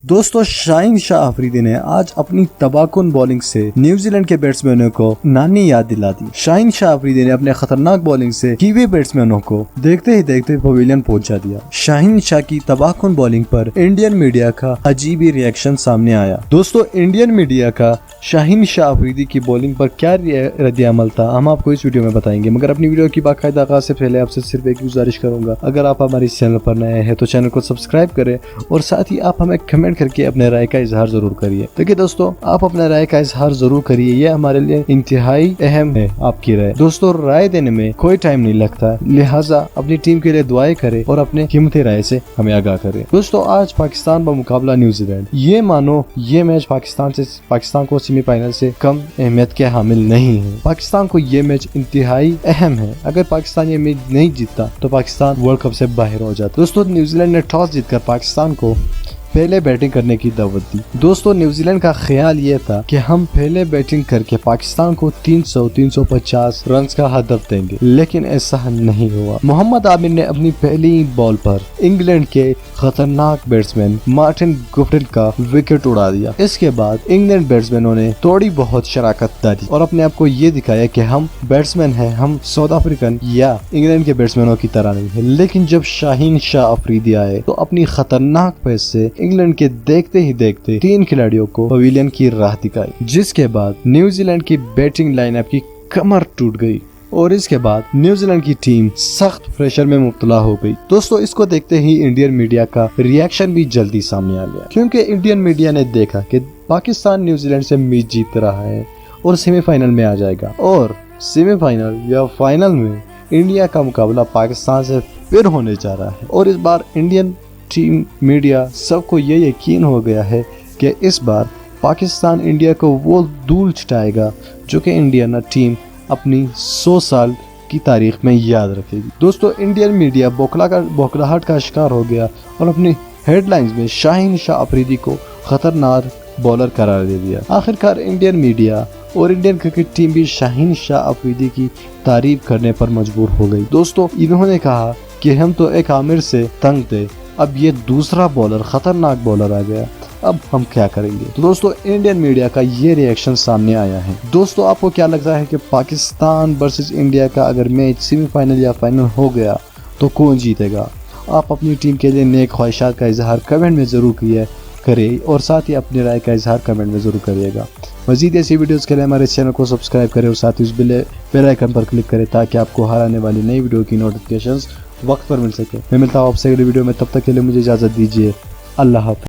दोस्तों शाहीन शाह अफरीदी ने आज अपनी तबाहकुन बॉलिंग से न्यूजीलैंड के बैट्समैनों को नानी याद दिला दी। शाहीन शाह अफरीदी ने अपने खतरनाक बॉलिंग से कीवी बैट्समैनों को देखते ही देखते पवेलियन पहुंचा दिया। शाहीन शाह की तबाहकुन बॉलिंग पर इंडियन मीडिया का अजीब ही रिएक्शन सामने आया। दोस्तों इंडियन मीडिया का शाहीन शाह अफरीदी की बॉलिंग पर क्या रद्द-ए-अमल था, हम आपको इस वीडियो में बताएंगे। मगर अपनी वीडियो की बाकायदा आगाज से पहले आपसे सिर्फ एक गुजारिश करूंगा, अगर आप हमारे इस चैनल पर नए हैं तो चैनल को सब्सक्राइब करें और साथ ही आप हमें कमेंट करके अपने राय का इजहार जरूर करिए। देखिए दोस्तों, आप अपने राय का इजहार जरूर करिए, ये हमारे लिए इंतहाई अहम है आपकी राय। दोस्तों राय देने में कोई टाइम नहीं लगता, लिहाजा अपनी टीम के लिए दुआएं करें और अपने कीमती राय से हमें आगाह करें। दोस्तों आज पाकिस्तान का मुकाबला न्यूजीलैंड, ये मानो ये मैच पाकिस्तान को सेमीफाइनल से कम अहमियत के हामिल नहीं है। पाकिस्तान को ये मैच इंतहाई अहम है। अगर पाकिस्तान ये मैच नहीं जीतता तो पाकिस्तान वर्ल्ड कप से बाहर हो जाता। दोस्तों न्यूजीलैंड ने टॉस जीतकर पाकिस्तान को पहले बैटिंग करने की दावत दी। दोस्तों न्यूजीलैंड का ख्याल ये था कि हम पहले बैटिंग करके पाकिस्तान को 300-350 रन का हदफ देंगे, लेकिन ऐसा नहीं हुआ। मोहम्मद आमिर ने अपनी पहली बॉल पर इंग्लैंड के खतरनाक बैट्समैन मार्टिन गुफ्टिन का विकेट उड़ा दिया। इसके बाद इंग्लैंड बैट्समैनों ने थोड़ी बहुत शराकत डाली और अपने आप को ये दिखाया कि हम बैट्समैन हैं, हम साउथ अफ्रीकन या इंग्लैंड के बैट्समैनों की तरह नहीं है। लेकिन जब शाहीन शाह अफरीदी आए तो अपनी खतरनाक पेस से इंग्लैंड के देखते ही देखते 3 खिलाड़ियों को पवेलियन की राह दिखाई, जिसके बाद न्यूजीलैंड की बैटिंग लाइनअप की कमर टूट गई और इसके बाद न्यूजीलैंड की टीम सख्त प्रेशर में मुब्तला हो गई। दोस्तों इसको देखते ही इंडियन मीडिया का रिएक्शन भी जल्दी सामने आ गया, क्योंकि इंडियन मीडिया ने देखा कि पाकिस्तान न्यूजीलैंड से मैच जीत रहा है और सेमीफाइनल में आ जाएगा, और सेमीफाइनल या फाइनल में इंडिया का मुकाबला पाकिस्तान से फिर होने जा रहा है। और इस बार इंडियन टीम मीडिया सबको ये यकीन हो गया है कि इस बार पाकिस्तान इंडिया को वो धूल छिटाएगा जो कि इंडियन टीम अपनी 100 साल की तारीख में याद रखेगी। दोस्तों इंडियन मीडिया बौखलाहट का शिकार हो गया और अपनी हेडलाइंस में शाहीन शाह अफरीदी को खतरनाक बॉलर करार दे दिया। आखिरकार इंडियन मीडिया और इंडियन क्रिकेट टीम भी शाहीन शाह अफरीदी की तारीफ करने पर मजबूर हो गई। दोस्तों इन्होंने कहा कि हम तो एक आमिर से तंग थे, अब ये दूसरा बॉलर खतरनाक बॉलर आ गया, अब हम क्या करेंगे। तो दोस्तों इंडियन मीडिया का ये रिएक्शन सामने आया है। दोस्तों आपको क्या लगता है कि पाकिस्तान वर्सेस इंडिया का अगर मैच सेमीफाइनल या फाइनल हो गया तो कौन जीतेगा? आप अपनी टीम के लिए नेक ख्वाहिशात का इजहार कमेंट में जरूर करें और साथ ही अपनी राय का इजहार कमेंट में जरूर करिएगा। मजीद ऐसी वीडियोस के लिए हमारे चैनल को सब्सक्राइब करें और साथ ही उस बेल आइकन पर क्लिक करें ताकि आपको हर आने वाली नई वीडियो की नोटिफिकेशंस वक्त पर मिल सके। मैं मिलता हूँ आपसे अगली वीडियो में, तब तक के लिए मुझे इजाज़त दीजिए। अल्लाह हाफ़िज़।